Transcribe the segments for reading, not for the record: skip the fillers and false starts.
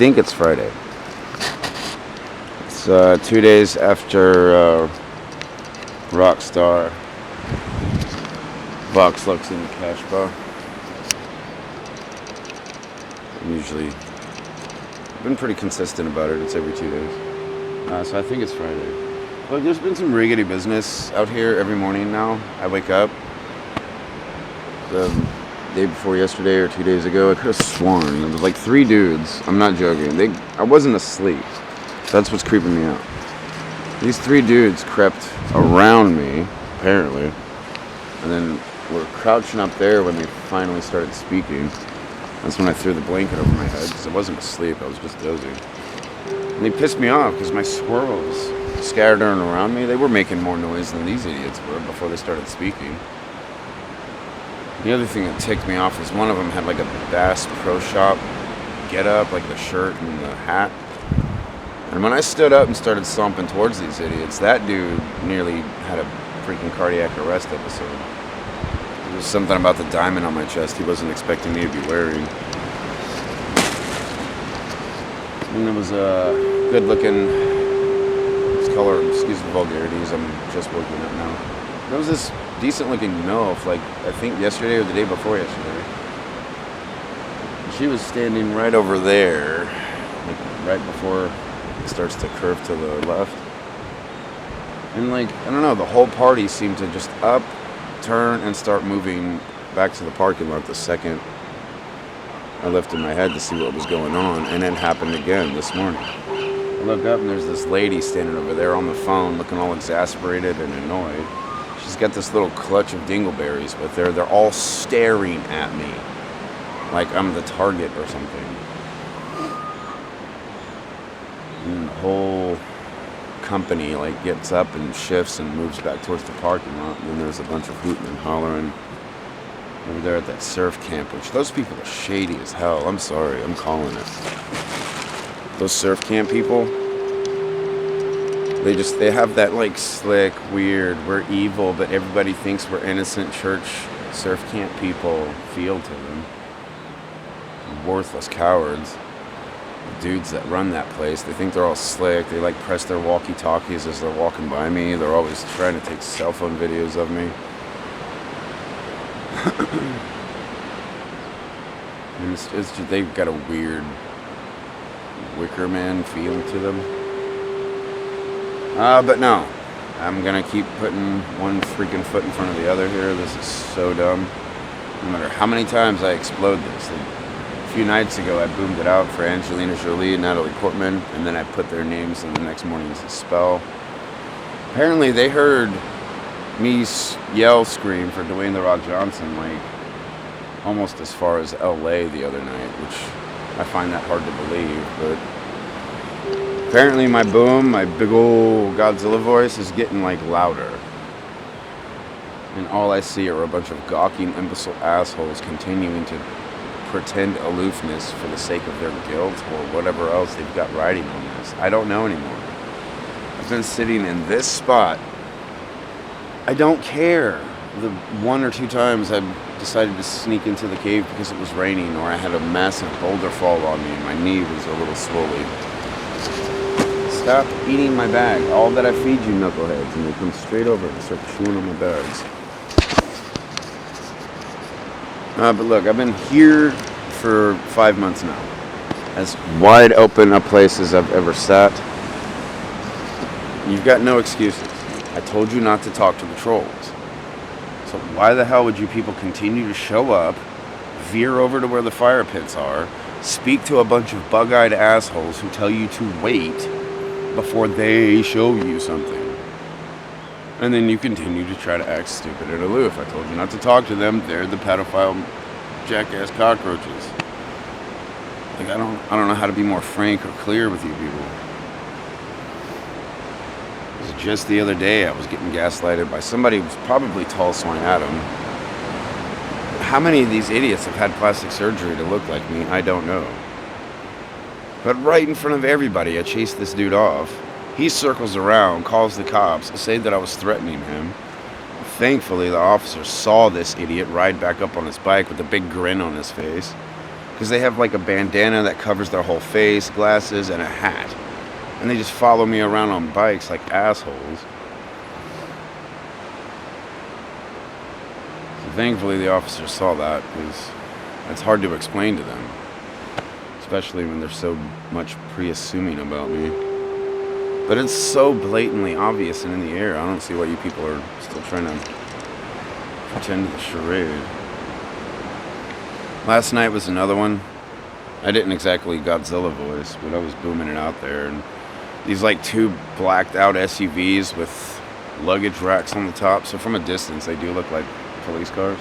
think it's Friday. It's 2 days after Rockstar Vox Lux in the Cash Bar. I'm usually been pretty consistent about it. It's every 2 days. So I think it's Friday. Look, there's been some riggedy business out here every morning now. I wake up. The day before yesterday or 2 days ago, I could have sworn there was like 3 dudes. I'm not joking. I wasn't asleep. That's what's creeping me out. These 3 dudes crept around me, apparently, and then were crouching up there when they finally started speaking. That's when I threw the blanket over my head because I wasn't asleep. I was just dozing. And they pissed me off because my squirrels scattered around me. They were making more noise than these idiots were before they started speaking. The other thing that ticked me off is one of them had like a Bass Pro Shop get up, like the shirt and the hat. And when I stood up and started stomping towards these idiots, that dude nearly had a freaking cardiac arrest episode. There was something about the diamond on my chest he wasn't expecting me to be wearing. And there was a good looking, color, excuse the vulgarities, I'm just waking up now. There was this decent looking MILF, like I think yesterday or the day before yesterday. She was standing right over there, like right before it starts to curve to the left. And like, I don't know, the whole party seemed to just up, turn, and start moving back to the parking lot the second I lifted my head to see what was going on, and it happened again this morning. I look up and there's this lady standing over there on the phone looking all exasperated and annoyed. She's got this little clutch of dingleberries with her. They're all staring at me like I'm the target or something. And the whole company like gets up and shifts and moves back towards the parking lot. And then there's a bunch of hooting and hollering over there at that surf camp, which those people are shady as hell. I'm sorry, I'm calling it. Those surf camp people, they have that like slick, weird, we're evil, but everybody thinks we're innocent church surf camp people feel to them. Worthless cowards. The dudes that run that place, they think they're all slick. They like press their walkie-talkies as they're walking by me. They're always trying to take cell phone videos of me. And it's just, they've got a weird Wicker Man feel to them. But no, I'm gonna keep putting one freaking foot in front of the other here. This is so dumb. No matter how many times I explode this. Like, a few nights ago, I boomed it out for Angelina Jolie and Natalie Portman, and then I put their names in the next morning's spell. Apparently, they heard me yell, scream for Dwayne The Rock Johnson, like almost as far as LA the other night, which I find that hard to believe, but apparently my boom, my big ol' Godzilla voice is getting like louder. And all I see are a bunch of gawking imbecile assholes continuing to pretend aloofness for the sake of their guilt or whatever else they've got riding on this. I don't know anymore. I've been sitting in this spot. I don't care. The 1 or 2 times I decided to sneak into the cave because it was raining, or I had a massive boulder fall on me and my knee was a little swollen. Stop eating my bag. All that I feed you knuckleheads, and they come straight over and start chewing on my bags. But look, I've been here for 5 months now. As wide open a place as I've ever sat. You've got no excuses. I told you not to talk to the trolls. So why the hell would you people continue to show up, veer over to where the fire pits are, speak to a bunch of bug-eyed assholes who tell you to wait before they show you something? And then you continue to try to act stupid and aloof. I told you not to talk to them. They're the pedophile jackass cockroaches. Like, I don't know how to be more frank or clear with you people. It was just the other day I was getting gaslighted by somebody who's probably tall swine Adam. How many of these idiots have had plastic surgery to look like me? I don't know. But right in front of everybody, I chased this dude off. He circles around, calls the cops, say that I was threatening him. Thankfully, the officer saw this idiot ride back up on his bike with a big grin on his face. because they have like a bandana that covers their whole face, glasses, and a hat. And they just follow me around on bikes like assholes. So thankfully the officers saw that, because it's hard to explain to them. Especially when they're so much pre-assuming about me. But it's so blatantly obvious and in the air. I don't see why you people are still trying to pretend the charade. Last night was another one. I didn't exactly Godzilla voice, but I was booming it out there. And these like two blacked out SUVs with luggage racks on the top. So from a distance, they do look like police cars.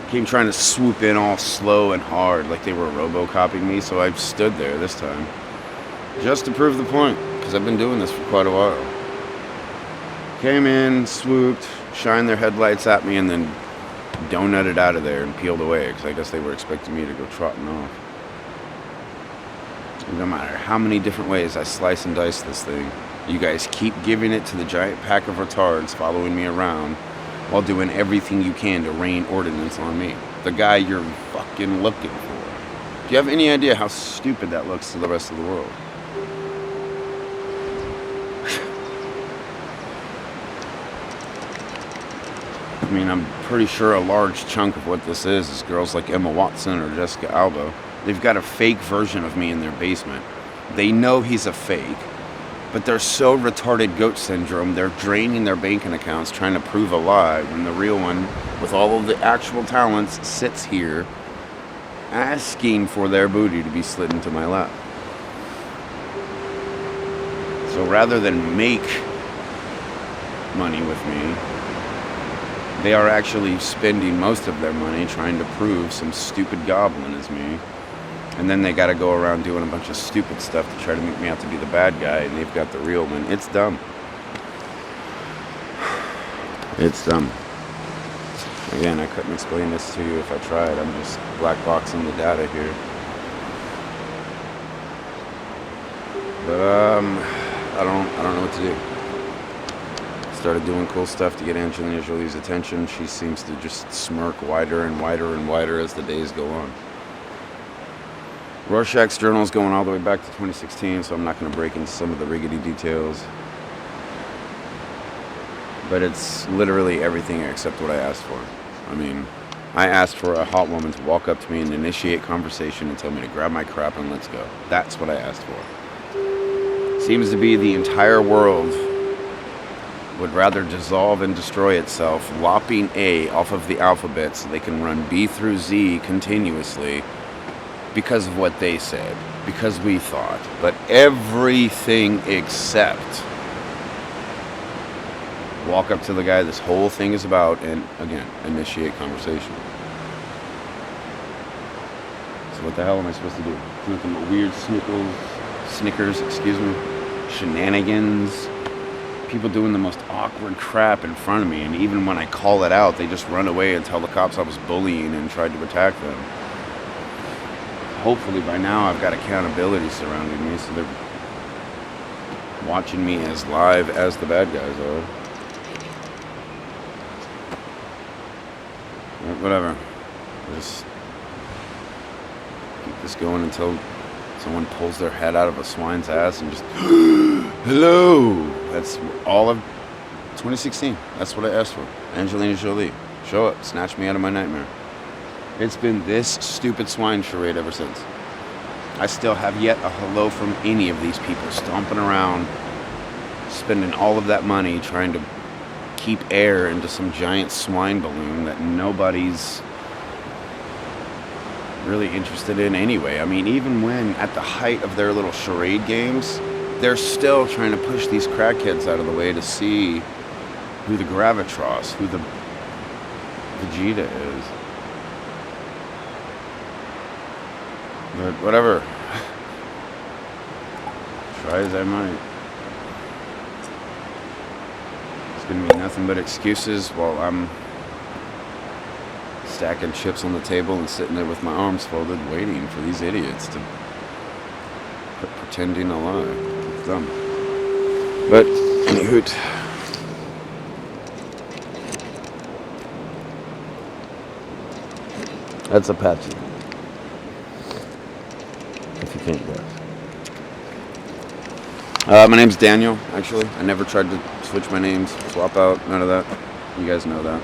Came trying to swoop in all slow and hard, like they were robocoping me. So I stood there this time, just to prove the point, because I've been doing this for quite a while. Came in, swooped, shined their headlights at me, and then donutted out of there and peeled away, because I guess they were expecting me to go trotting off. No matter how many different ways I slice and dice this thing, you guys keep giving it to the giant pack of retards following me around while doing everything you can to rain ordinance on me, the guy you're fucking looking for. Do you have any idea how stupid that looks to the rest of the world? I mean, I'm pretty sure a large chunk of what this is girls like Emma Watson or Jessica Alba. They've got a fake version of me in their basement. They know he's a fake, but they're so retarded goat syndrome, they're draining their banking accounts trying to prove a lie when the real one, with all of the actual talents, sits here asking for their booty to be slid into my lap. So rather than make money with me, they are actually spending most of their money trying to prove some stupid goblin is me. And then they gotta go around doing a bunch of stupid stuff to try to make me out to be the bad guy, and they've got the real one. It's dumb. It's dumb. Again, I couldn't explain this to you if I tried. I'm just blackboxing the data here. But I don't know what to do. Started doing cool stuff to get Angelina Jolie's attention. She seems to just smirk wider and wider and wider as the days go on. Rorschach's journal is going all the way back to 2016, so I'm not going to break into some of the riggedy details. But it's literally everything except what I asked for. I mean, I asked for a hot woman to walk up to me and initiate conversation and tell me to grab my crap and let's go. That's what I asked for. Seems to be the entire world would rather dissolve and destroy itself, lopping A off of the alphabet so they can run B through Z continuously because of what they said, because we thought. But everything except walk up to the guy this whole thing is about and, again, initiate conversation. So what the hell am I supposed to do? Nothing but weird Snickers, shenanigans. People doing the most awkward crap in front of me, and even when I call it out, they just run away and tell the cops I was bullying and tried to attack them. Hopefully by now I've got accountability surrounding me, so they're watching me as live as the bad guys are. But whatever. I'll just keep this going until someone pulls their head out of a swine's ass and just hello. That's all of 2016. That's what I asked for. Angelina Jolie. Show up. Snatch me out of my nightmare. It's been this stupid swine charade ever since. I still have yet a hello from any of these people stomping around, spending all of that money trying to keep air into some giant swine balloon that nobody's really interested in anyway. I mean, even when at the height of their little charade games, they're still trying to push these crackheads out of the way to see who the Gravitros, who the Vegeta is. But whatever. Try as I might. It's gonna be nothing but excuses while I'm stacking chips on the table and sitting there with my arms folded waiting for these idiots to quit pretending a lie. It's dumb. But anywho, that's Apache. Can't guess. My name's Daniel, actually. I never tried to switch my names, swap out, none of that. You guys know that.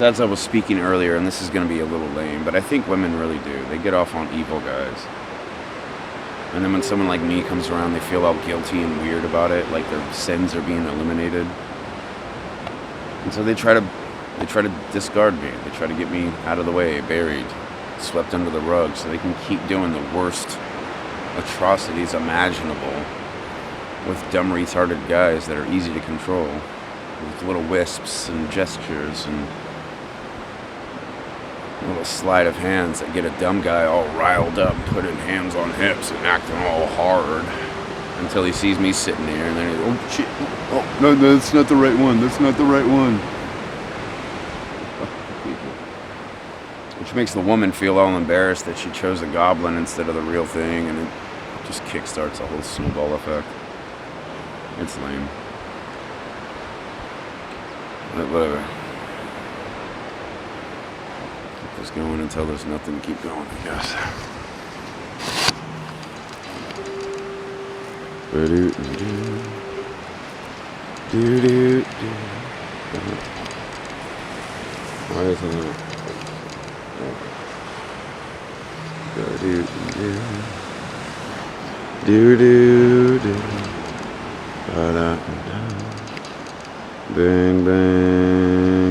As I was speaking earlier, and this is going to be a little lame, but I think women really do. They get off on evil guys. And then when someone like me comes around, they feel all guilty and weird about it, like their sins are being eliminated. And so they try to discard me. They try to get me out of the way, buried, swept under the rug, so they can keep doing the worst atrocities imaginable with dumb, retarded guys that are easy to control, with little wisps and gestures and a little sleight of hands that get a dumb guy all riled up, putting hands on hips and acting all hard until he sees me sitting there, and then he's, oh shit, oh no, that's not the right one, that's not the right one. Which makes the woman feel all embarrassed that she chose a goblin instead of the real thing, and it just kickstarts a whole snowball effect. It's lame. But whatever. Keep this going until there's nothing to keep going, I guess. Why isn't it? Bang bang.